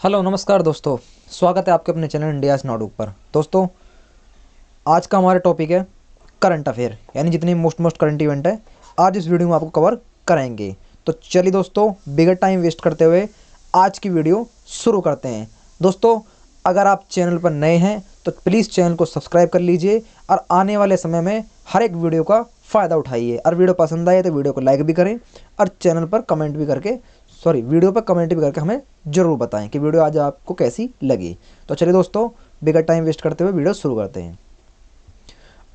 Hello नमस्कार दोस्तों। स्वागत है आपके अपने चैनल इंडियाज नॉडुक पर। दोस्तों, आज का हमारा टॉपिक है करंट अफेयर, यानी जितने मोस्ट करंट इवेंट है आज इस वीडियो में आपको कवर कराएंगे। तो चलिए दोस्तों, बिगर टाइम वेस्ट करते हुए आज की वीडियो शुरू करते हैं। दोस्तों, अगर आप चैनल पर नए हैं तो प्लीज़ चैनल को सब्सक्राइब कर लीजिए और आने वाले समय में हर एक वीडियो का फ़ायदा उठाइए। और वीडियो पसंद आए तो वीडियो को लाइक भी करें और चैनल पर कमेंट भी करके वीडियो पर कमेंट भी करके हमें ज़रूर बताएं कि वीडियो आज आपको कैसी लगी। तो चलिए दोस्तों, बिगर टाइम वेस्ट करते हुए वीडियो शुरू करते हैं।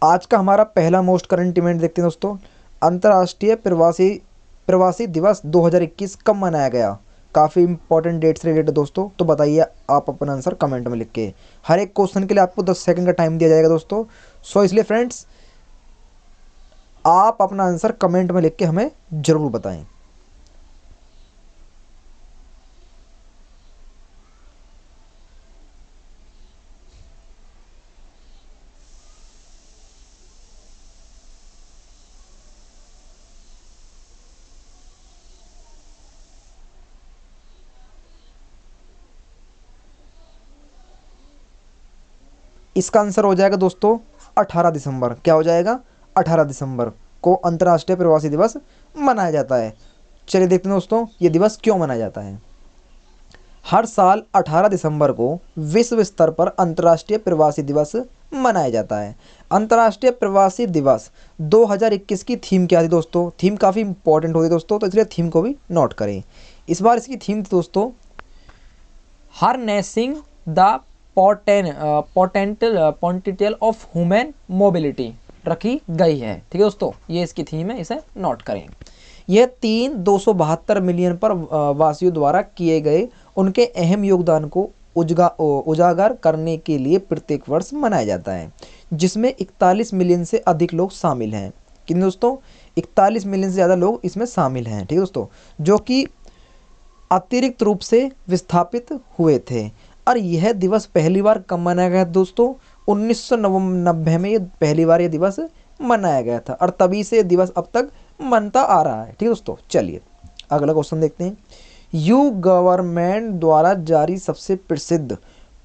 आज का हमारा पहला मोस्ट करंट इवेंट देखते हैं दोस्तों। अंतर्राष्ट्रीय प्रवासी प्रवासी दिवस 2021 कब मनाया गया? काफ़ी इंपॉर्टेंट डेट से रिलेटेड दोस्तों, तो बताइए आप अपना आंसर कमेंट में लिख के। हर एक क्वेश्चन के लिए आपको 10 सेकंड का टाइम दिया जाएगा दोस्तों। सो इसलिए फ्रेंड्स, आप अपना आंसर कमेंट में लिख के हमें ज़रूर बताएं। इसका आंसर हो जाएगा दोस्तों 18 दिसंबर। क्या हो जाएगा? 18 दिसंबर को अंतर्राष्ट्रीय प्रवासी दिवस मनाया जाता है। चलिए देखते हैं दोस्तों, ये दिवस क्यों मनाया जाता है। हर साल 18 दिसंबर को विश्व स्तर पर अंतर्राष्ट्रीय प्रवासी दिवस मनाया जाता है। अंतर्राष्ट्रीय प्रवासी दिवस 2021 की थीम क्या थी दोस्तों? थीम काफ़ी इंपॉर्टेंट होगी दोस्तों, तो इसलिए थीम को भी नोट करें। इस बार इसकी थीम थी दोस्तों harnessing the potential of human mobility रखी गई है। ठीक है दोस्तों, ये इसकी थीम है, इसे नोट करें। यह 272 मिलियन पर वासियों द्वारा किए गए उनके अहम योगदान को उजागर करने के लिए प्रत्येक वर्ष मनाया जाता है, जिसमें 41 मिलियन से अधिक लोग शामिल हैं। कितने दोस्तों? 41 मिलियन से ज़्यादा लोग इसमें शामिल हैं। ठीक है दोस्तों, जो कि अतिरिक्त रूप से विस्थापित हुए थे। और यह दिवस पहली बार कब मनाया गया दोस्तों? 1990 में ये पहली बार ये दिवस मनाया गया था और तभी से ये दिवस अब तक मनता आ रहा है। ठीक है दोस्तों, चलिए अगला क्वेश्चन देखते हैं। यू गवर्नमेंट द्वारा जारी सबसे प्रसिद्ध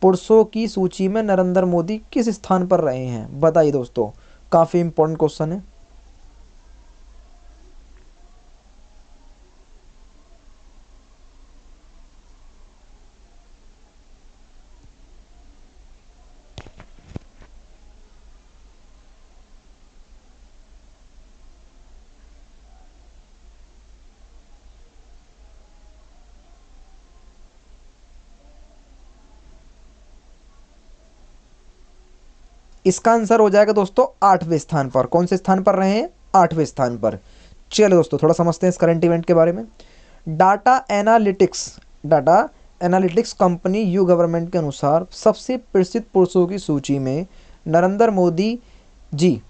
पुरुषों की सूची में नरेंद्र मोदी किस स्थान पर रहे हैं? बताइए दोस्तों, काफ़ी इंपॉर्टेंट क्वेश्चन है। इसका आंसर हो जाएगा दोस्तों 8वें स्थान पर। कौन से स्थान पर रहे हैं? 8वें स्थान पर। चलो दोस्तों, थोड़ा समझते हैं इस करंट इवेंट के बारे में। Data data analytics company you government के अनुसार सबसे प्रसिद्ध पुरुषों की सूची में नरेंद्र मोदी जी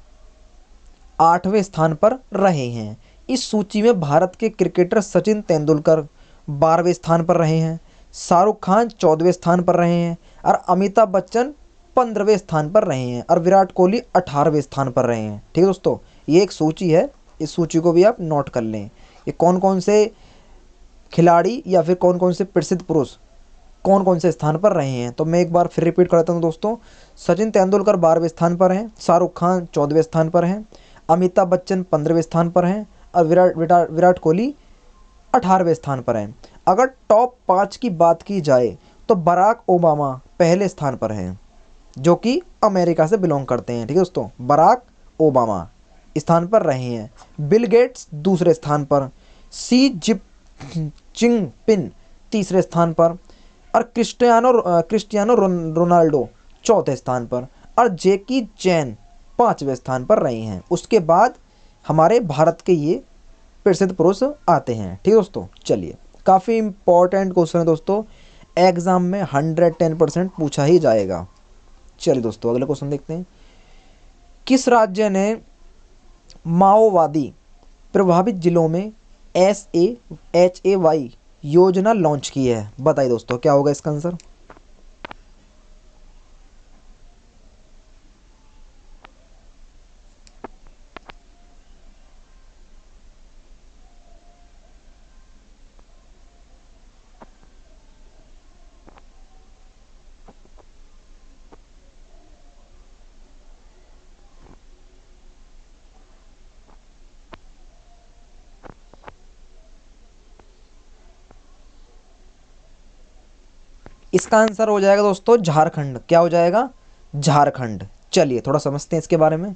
8वें स्थान पर रहे हैं। इस सूची में भारत के क्रिकेटर सचिन तेंदुलकर 12वें स्थान पर रहे हैं, शाहरुख खान 14वें स्थान पर रहे हैं और अमिताभ बच्चन 15वें स्थान पर रहे हैं और विराट कोहली 18वें स्थान पर रहे हैं। ठीक है दोस्तों, ये एक सूची है, इस सूची को भी आप नोट कर लें। ये कौन कौन से खिलाड़ी या फिर कौन कौन से प्रसिद्ध पुरुष कौन कौन से स्थान पर रहे हैं, तो मैं एक बार फिर रिपीट करता हूँ दोस्तों। सचिन तेंदुलकर 12वें स्थान पर हैं, शाहरुख खान 14वें स्थान पर हैं, अमिताभ बच्चन 15वें स्थान पर हैं और विराट कोहली 18वें स्थान पर हैं। अगर टॉप 5 की बात की जाए तो बराक ओबामा पहले स्थान पर हैं, जो कि अमेरिका से बिलोंग करते हैं। ठीक है दोस्तों, बराक ओबामा स्थान पर रहे हैं। बिल गेट्स दूसरे स्थान पर, सी जिप चिंगपिन तीसरे स्थान पर और क्रिस्टियानो रोनाल्डो चौथे स्थान पर और जैकी चैन 5वें स्थान पर रहे हैं। उसके बाद हमारे भारत के ये प्रसिद्ध पुरुष आते हैं। ठीक है दोस्तों, चलिए काफ़ी इंपॉर्टेंट क्वेश्चन है दोस्तों, एग्जाम में 110% पूछा ही जाएगा। चलिए दोस्तों, अगला क्वेश्चन देखते हैं। किस राज्य ने माओवादी प्रभावित जिलों में SAHAY योजना लॉन्च की है? बताइए दोस्तों, क्या होगा इसका आंसर? इसका आंसर हो जाएगा दोस्तों झारखंड। क्या हो जाएगा? झारखंड। चलिए थोड़ा समझते हैं इसके बारे में।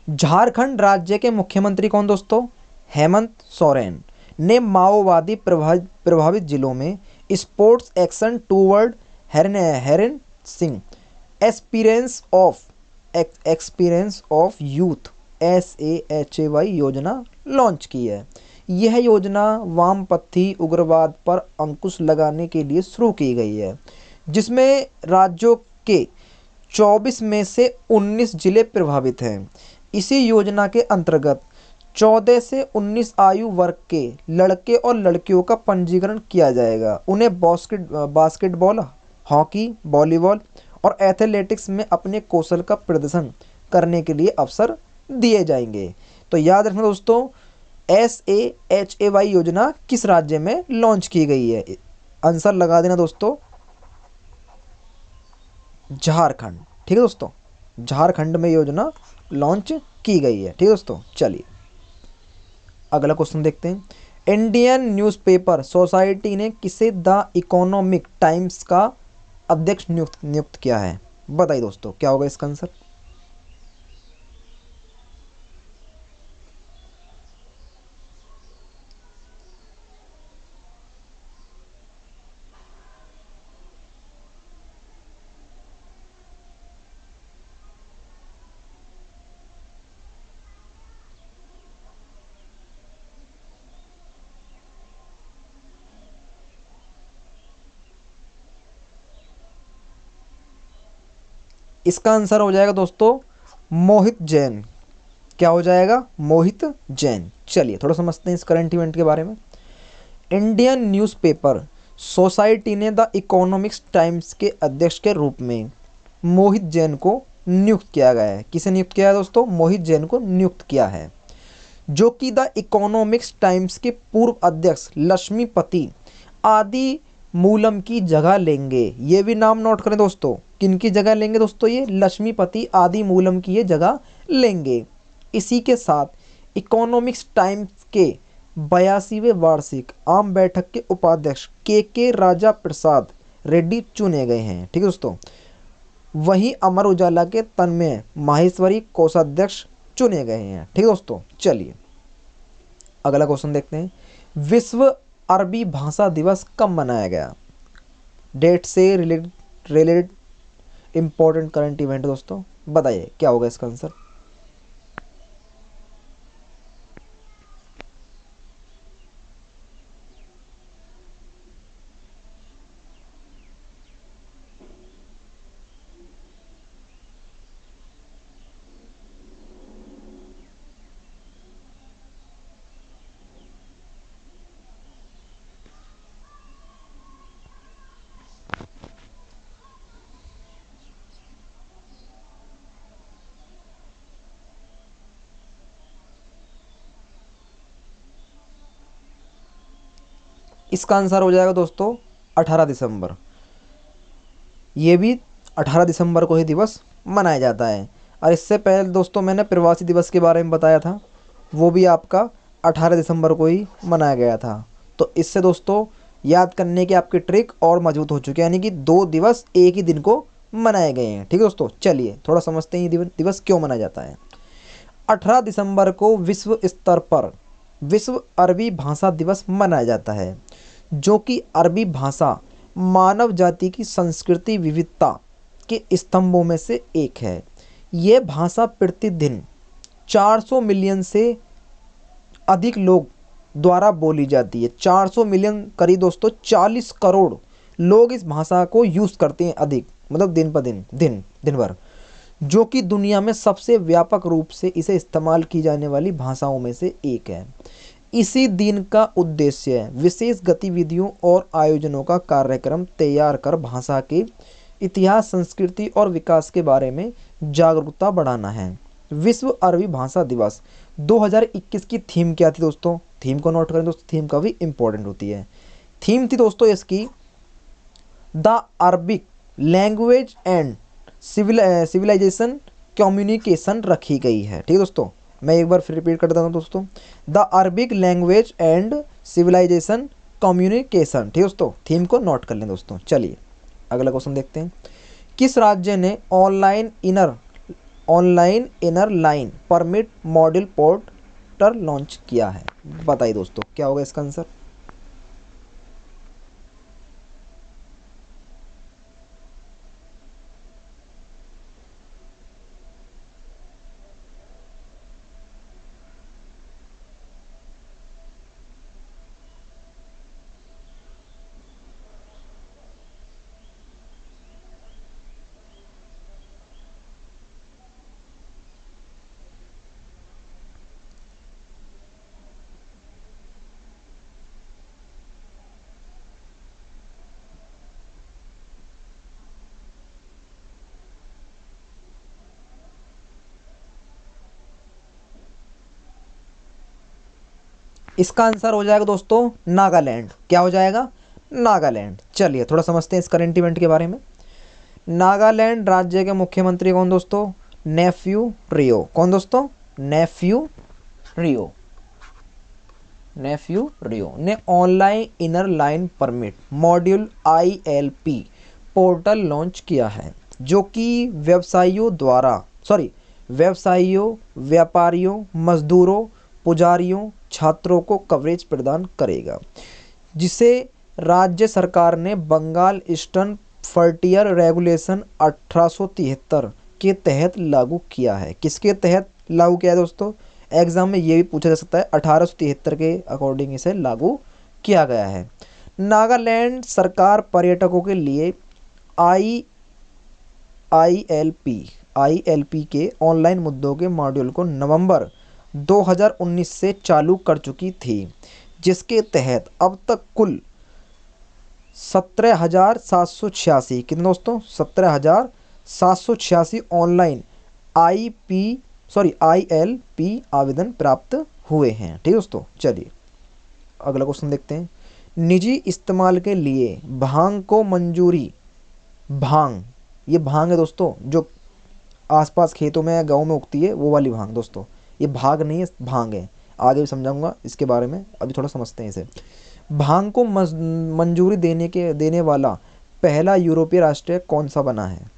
झारखंड राज्य के मुख्यमंत्री कौन दोस्तों? हेमंत सोरेन ने माओवादी प्रभावित जिलों में sports action toward heron Singh experience of youth SAHAY योजना लॉन्च की है। यह योजना वामपंथी उग्रवाद पर अंकुश लगाने के लिए शुरू की गई है, जिसमें राज्यों के 24 में से 19 जिले प्रभावित हैं। इसी योजना के अंतर्गत 14 से 19 आयु वर्ग के लड़के और लड़कियों का पंजीकरण किया जाएगा। उन्हें बास्केटबॉल, हॉकी, वॉलीबॉल और एथलेटिक्स में अपने कौशल का प्रदर्शन करने के लिए अवसर दिए जाएंगे। तो याद रखना दोस्तों, SAHAY योजना किस राज्य में लॉन्च की गई है? आंसर लगा देना दोस्तों, झारखंड। ठीक है दोस्तों, झारखंड में योजना लॉन्च की गई है। ठीक है दोस्तों, चलिए अगला क्वेश्चन देखते हैं। इंडियन न्यूज़पेपर सोसाइटी ने किसे द इकोनॉमिक टाइम्स का अध्यक्ष नियुक्त किया है? बताइए दोस्तों, क्या होगा इसका आंसर? इसका आंसर हो जाएगा दोस्तों मोहित जैन। क्या हो जाएगा? मोहित जैन। चलिए थोड़ा समझते हैं इस करंट इवेंट के बारे में। इंडियन न्यूज़पेपर सोसाइटी ने द इकोनॉमिक्स टाइम्स के अध्यक्ष के रूप में मोहित जैन को नियुक्त किया गया है। किसे नियुक्त किया है दोस्तों? मोहित जैन को नियुक्त किया है, जो कि द इकोनॉमिक्स टाइम्स के पूर्व अध्यक्ष लक्ष्मीपति आदि मूलम की जगह लेंगे। ये भी नाम नोट करें दोस्तों, किनकी जगह लेंगे दोस्तों? ये लक्ष्मीपति आदि मूलम की ये जगह लेंगे। इसी के साथ इकोनॉमिक्स टाइम्स के 82वें वार्षिक आम बैठक के उपाध्यक्ष के राजा प्रसाद रेड्डी चुने गए हैं। ठीक है दोस्तों, वहीं अमर उजाला के तन्मय माहेश्वरी कोषाध्यक्ष चुने गए हैं। ठीक है दोस्तों, चलिए अगला क्वेश्चन देखते हैं। विश्व अरबी भाषा दिवस कब मनाया गया? डेट से रिलेटेड इंपॉर्टेंट करंट इवेंट दोस्तों, बताइए क्या होगा इसका आंसर? इसका आंसर हो जाएगा दोस्तों 18 दिसंबर। ये भी 18 दिसंबर को ही दिवस मनाया जाता है। और इससे पहले दोस्तों मैंने प्रवासी दिवस के बारे में बताया था, वो भी आपका 18 दिसंबर को ही मनाया गया था। तो इससे दोस्तों याद करने की आपकी ट्रिक और मजबूत हो चुकी है, यानी कि 2 दिवस एक ही दिन को मनाए गए हैं। ठीक है दोस्तों, चलिए थोड़ा समझते हैं ये दिवस क्यों मनाया जाता है। 18 दिसंबर को विश्व स्तर पर विश्व अरबी भाषा दिवस मनाया जाता है, जो कि अरबी भाषा मानव जाति की संस्कृति विविधता के स्तंभों में से एक है। ये भाषा प्रतिदिन 400 मिलियन से अधिक लोग द्वारा बोली जाती है। 400 मिलियन करीब दोस्तों 40 करोड़ लोग इस भाषा को यूज़ करते हैं, अधिक मतलब दिन पर दिन भर, जो कि दुनिया में सबसे व्यापक रूप से इसे इस्तेमाल की जाने वाली भाषाओं में से एक है। इसी दिन का उद्देश्य है विशेष गतिविधियों और आयोजनों का कार्यक्रम तैयार कर भाषा के इतिहास, संस्कृति और विकास के बारे में जागरूकता बढ़ाना है। विश्व अरबी भाषा दिवस 2021 की थीम क्या थी दोस्तों? थीम को नोट करें दोस्तों, थीम का भी इंपॉर्टेंट होती है। थीम थी दोस्तों इसकी the Arabic language and civilization communication रखी गई है। ठीक है दोस्तों, मैं एक बार फिर रिपीट कर देता हूँ दोस्तों, the Arabic language and civilization communication. ठीक है दोस्तों, थीम को नोट कर लें दोस्तों। चलिए अगला क्वेश्चन देखते हैं। किस राज्य ने online inner line permit module portal launch किया है? बताइए दोस्तों, क्या होगा इसका आंसर? इसका आंसर हो जाएगा दोस्तों नागालैंड। क्या हो जाएगा? नागालैंड। चलिए थोड़ा समझते हैं इस करंट इवेंट के बारे में। नागालैंड राज्य के मुख्यमंत्री कौन दोस्तों? नेफ्यू रियो। कौन दोस्तों? नेफ्यू रियो। नेफ्यू रियो ने online inner line permit module ILP portal launch किया है, जो कि व्यवसायियों, व्यापारियों, मजदूरों, पुजारियों, छात्रों को कवरेज प्रदान करेगा, जिसे राज्य सरकार ने बंगाल ईस्टर्न फ्रंटियर रेगुलेशन 1873 के तहत लागू किया है। किसके तहत लागू किया है दोस्तों? एग्जाम में ये भी पूछा जा सकता है। 1873 के अकॉर्डिंग इसे लागू किया गया है। नागालैंड सरकार पर्यटकों के लिए आई ILP के ऑनलाइन मुद्दों के मॉड्यूल को नवंबर 2019 से चालू कर चुकी थी, जिसके तहत अब तक कुल 17,786 कितने दोस्तों? 17,786 ऑनलाइन ILP आवेदन प्राप्त हुए हैं। ठीक दोस्तों, चलिए अगला क्वेश्चन देखते हैं। निजी इस्तेमाल के लिए भांग को मंजूरी। भांग, ये भांग है दोस्तों जो आसपास खेतों में या गाँव में उगती है, वो वाली भांग दोस्तों। ये भाग नहीं है, भांग है। आगे भी समझाऊंगा इसके बारे में, अभी थोड़ा समझते हैं इसे। भांग को मंजूरी देने वाला पहला यूरोपीय राष्ट्र कौन सा बना है?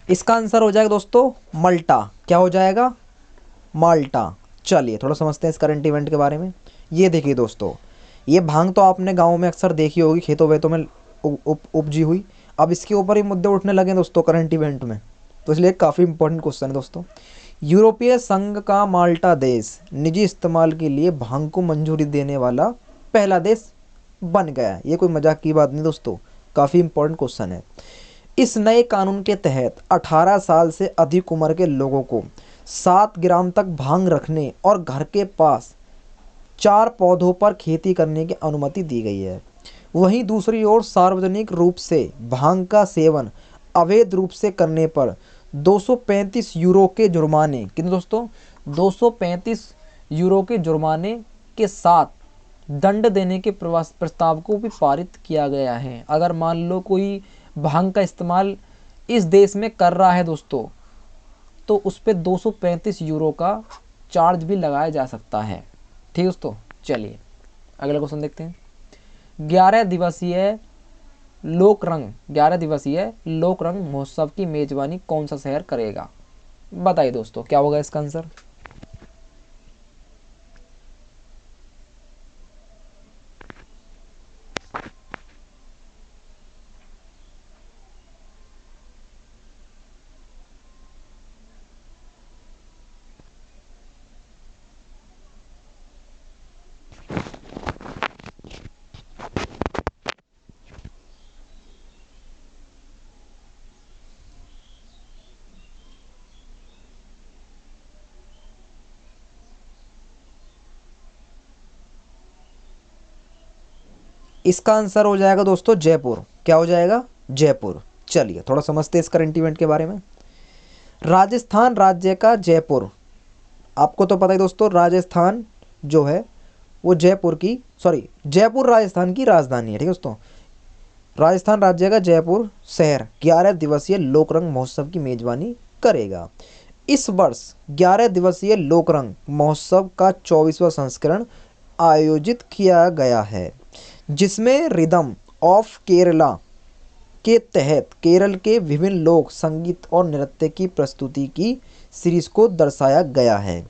इसका आंसर हो जाएगा दोस्तों माल्टा। क्या हो जाएगा? माल्टा। चलिए थोड़ा समझते हैं इस करंट इवेंट के बारे में। ये देखिए दोस्तों, ये भांग तो आपने गाँव में अक्सर देखी होगी, खेतों वेतों में उपजी हुई। अब इसके ऊपर ही मुद्दे उठने लगे दोस्तों करंट इवेंट में, तो इसलिए काफ़ी इंपॉर्टेंट क्वेश्चन है दोस्तों। यूरोपीय संघ का माल्टा देश निजी इस्तेमाल के लिए भांग को मंजूरी देने वाला पहला देश बन गया। ये कोई मजाक की बात नहीं दोस्तों, काफ़ी इंपॉर्टेंट क्वेश्चन है। इस नए कानून के तहत 18 साल से अधिक उम्र के लोगों को 7 ग्राम तक भांग रखने और घर के पास 4 पौधों पर खेती करने की अनुमति दी गई है। वहीं दूसरी ओर सार्वजनिक रूप से भांग का सेवन अवैध रूप से करने पर 235 यूरो के जुर्माने, कितने दोस्तों? 235 यूरो के जुर्माने के साथ दंड देने के प्रस्ताव को भी पारित किया गया है। अगर मान लो कोई भांग का इस्तेमाल इस देश में कर रहा है दोस्तों, तो उस पर 235 यूरो का चार्ज भी लगाया जा सकता है। ठीक दोस्तों, चलिए अगला क्वेश्चन देखते हैं। 11 दिवसीय लोक रंग महोत्सव की मेजबानी कौन सा शहर करेगा? बताइए दोस्तों, क्या होगा इसका आंसर? इसका आंसर हो जाएगा दोस्तों जयपुर। क्या हो जाएगा? जयपुर। चलिए थोड़ा समझते हैं इस करंट इवेंट के बारे में। राजस्थान राज्य का जयपुर, आपको तो पता है दोस्तों, राजस्थान जो है वो जयपुर की, सॉरी, जयपुर राजस्थान की राजधानी है, ठीक है दोस्तों। राजस्थान राज्य का जयपुर शहर 11 दिवसीय लोकरंग महोत्सव की मेजबानी करेगा। इस वर्ष 11 दिवसीय लोकरंग महोत्सव का 24वां संस्करण आयोजित किया गया है, जिसमें रिदम ऑफ केरला के तहत केरल के विभिन्न लोक संगीत और नृत्य की प्रस्तुति की सीरीज को दर्शाया गया है।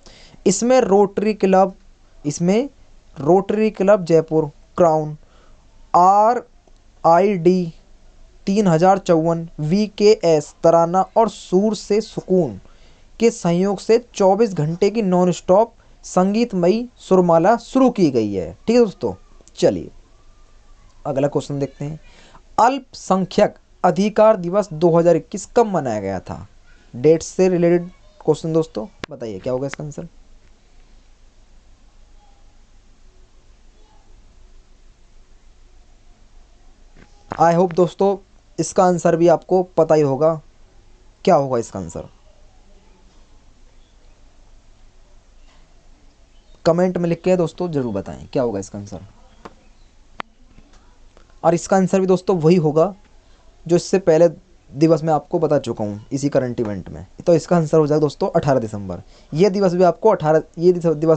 इसमें rotary club Jaipur, crown, RID 3054, VKS तराना और सूर से सुकून के संयोग से 24 घंटे की नॉन स्टॉप संगीतमयी सुरमाला शुरू की गई है, ठीक है दोस्तों। चलिए अगला क्वेश्चन देखते हैं। अल्पसंख्यक अधिकार दिवस 2021 कब मनाया गया था? डेट से रिलेटेड क्वेश्चन दोस्तों, बताइए क्या होगा इसका आंसर। आई होप दोस्तों इसका आंसर भी आपको पता ही होगा। क्या होगा इसका आंसर? कमेंट में लिख के दोस्तों जरूर बताएं क्या होगा इसका आंसर। और इसका आंसर भी दोस्तों वही होगा जो इससे पहले दिवस मैं आपको बता चुका हूँ इसी करंट इवेंट में। तो इसका आंसर हो जाएगा दोस्तों 18 दिसंबर। ये दिवस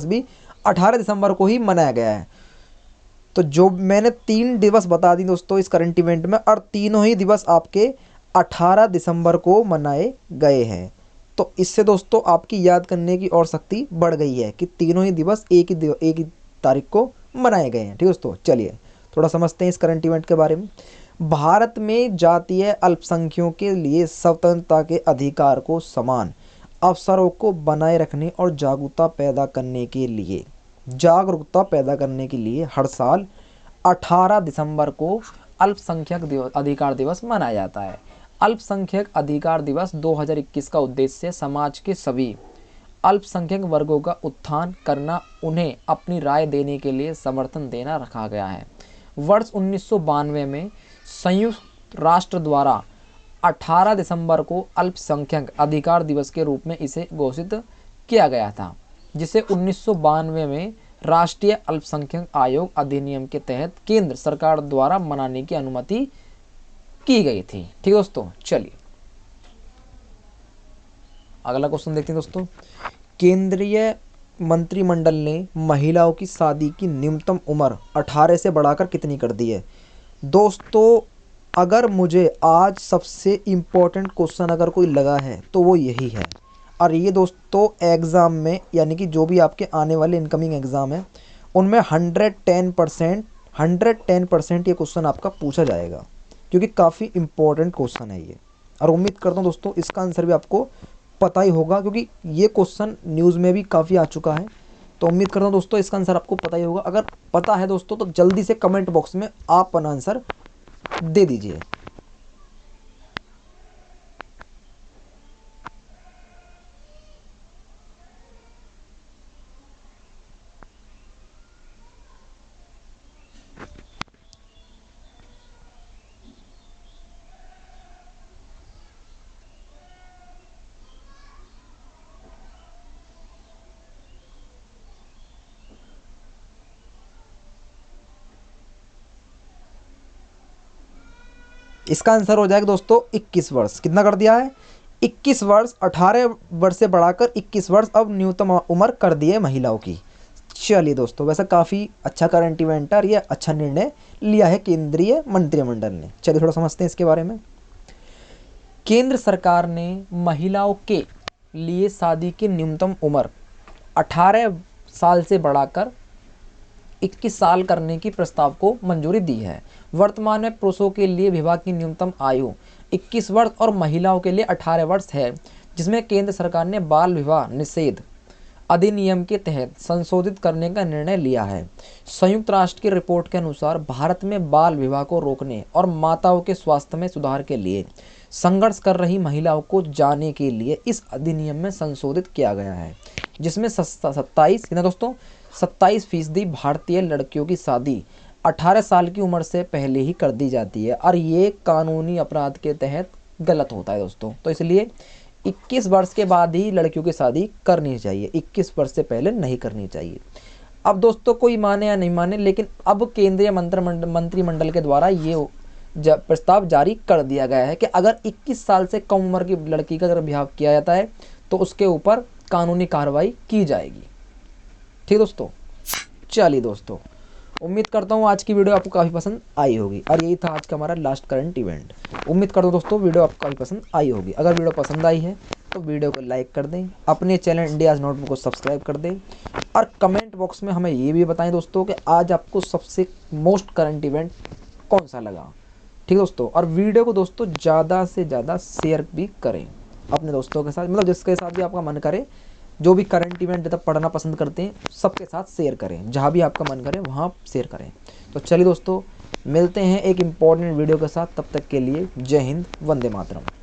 भी 18 दिसंबर को ही मनाया गया है। तो जो मैंने 3 दिवस बता दी दोस्तों इस करंट इवेंट में, और तीनों ही दिवस आपके 18 दिसंबर को मनाए गए हैं। तो इससे दोस्तों आपकी याद करने की और शक्ति बढ़ गई है कि तीनों ही दिवस एक ही तारीख को मनाए गए हैं, ठीक है दोस्तों। चलिए थोड़ा समझते हैं इस करंट इवेंट के बारे में। भारत में जातीय अल्पसंख्यकों के लिए स्वतंत्रता के अधिकार को समान अवसरों को बनाए रखने और जागरूकता पैदा करने के लिए हर साल 18 दिसंबर को अल्पसंख्यक अधिकार दिवस मनाया जाता है। अल्पसंख्यक अधिकार दिवस 2021 का उद्देश्य समाज के सभी अल्पसंख्यक वर्गों का उत्थान करना, उन्हें अपनी राय देने के लिए समर्थन देना रखा गया है। वर्ष 1992 में संयुक्त राष्ट्र द्वारा 18 दिसंबर को अल्पसंख्यक अधिकार दिवस के रूप में इसे घोषित किया गया था, जिसे 1992 में राष्ट्रीय अल्पसंख्यक आयोग अधिनियम के तहत केंद्र सरकार द्वारा मनाने की अनुमति की गई थी, ठीक है दोस्तों। चलिए अगला क्वेश्चन देखते हैं दोस्तों। केंद्रीय मंत्रिमंडल ने महिलाओं की शादी की न्यूनतम उम्र 18 से बढ़ाकर कितनी कर दी है? दोस्तों अगर मुझे आज सबसे इम्पोर्टेंट क्वेश्चन अगर कोई लगा है तो वो यही है। और ये दोस्तों एग्ज़ाम में, यानी कि जो भी आपके आने वाले इनकमिंग एग्ज़ाम है उनमें 110% ये क्वेश्चन आपका पूछा जाएगा, क्योंकि काफ़ी इम्पोर्टेंट क्वेश्चन है ये। और उम्मीद करता हूँ दोस्तों इसका आंसर भी आपको पता ही होगा, क्योंकि ये क्वेश्चन न्यूज़ में भी काफ़ी आ चुका है। तो उम्मीद करता हूँ दोस्तों इसका आंसर आपको पता ही होगा। अगर पता है दोस्तों तो जल्दी से कमेंट बॉक्स में आप अपना आंसर दे दीजिए। इसका आंसर हो जाएगा दोस्तों 21 वर्ष। कितना कर दिया है? 21 वर्ष। 18 वर्ष से बढ़ाकर 21 वर्ष अब न्यूनतम उम्र कर दी है महिलाओं की। चलिए दोस्तों वैसे काफ़ी अच्छा करंट इवेंट है और ये अच्छा निर्णय लिया है केंद्रीय मंत्रिमंडल ने। चलिए थोड़ा समझते हैं इसके बारे में। केंद्र सरकार ने महिलाओं के लिए शादी की न्यूनतम उम्र 18 साल से बढ़ाकर 21 साल करने की प्रस्ताव को मंजूरी दी है। वर्तमान में पुरुषों के लिए विवाह की न्यूनतम आयु 21 वर्ष और महिलाओं के लिए 18 वर्ष है, जिसमें केंद्र सरकार ने बाल विवाह निषेध अधिनियम के तहत संशोधित करने का निर्णय लिया है। संयुक्त राष्ट्र की रिपोर्ट के अनुसार भारत में बाल विवाह को रोकने और माताओं के स्वास्थ्य में सुधार के लिए संघर्ष कर रही महिलाओं को जाने के लिए इस अधिनियम में संशोधित किया गया है, जिसमें 27% भारतीय लड़कियों की शादी 18 साल की उम्र से पहले ही कर दी जाती है और ये कानूनी अपराध के तहत गलत होता है दोस्तों। तो इसलिए 21 वर्ष के बाद ही लड़कियों की शादी करनी चाहिए, 21 वर्ष से पहले नहीं करनी चाहिए। अब दोस्तों कोई माने या नहीं माने, लेकिन अब केंद्रीय मंत्रिमंडल के द्वारा ये प्रस्ताव जारी कर दिया गया है कि अगर 21 साल से कम उम्र की लड़की का अगर ब्याह किया जाता है तो उसके ऊपर कानूनी कार्रवाई की जाएगी। ठीक दोस्तों, चलिए दोस्तों, उम्मीद करता हूँ आज की वीडियो आपको काफ़ी पसंद आई होगी और यही था आज का हमारा लास्ट करंट इवेंट। उम्मीद करता हूँ दोस्तों वीडियो आपको काफ़ी पसंद आई होगी। अगर वीडियो पसंद आई है तो वीडियो को लाइक कर दें, अपने चैनल इंडियाज़ नोटबुक को सब्सक्राइब कर दें और कमेंट बॉक्स में हमें ये भी बताएं दोस्तों कि आज आपको सबसे मोस्ट करंट इवेंट कौन सा लगा। ठीक दोस्तों, और वीडियो को दोस्तों ज़्यादा से ज़्यादा शेयर भी करें अपने दोस्तों के साथ, मतलब जिसके साथ भी आपका मन करे, जो भी करंट इवेंट तब पढ़ना पसंद करते हैं सबके साथ शेयर करें, जहाँ भी आपका मन करे वहाँ शेयर करें। तो चलिए दोस्तों, मिलते हैं एक इम्पॉर्टेंट वीडियो के साथ, तब तक के लिए जय हिंद, वंदे मातरम।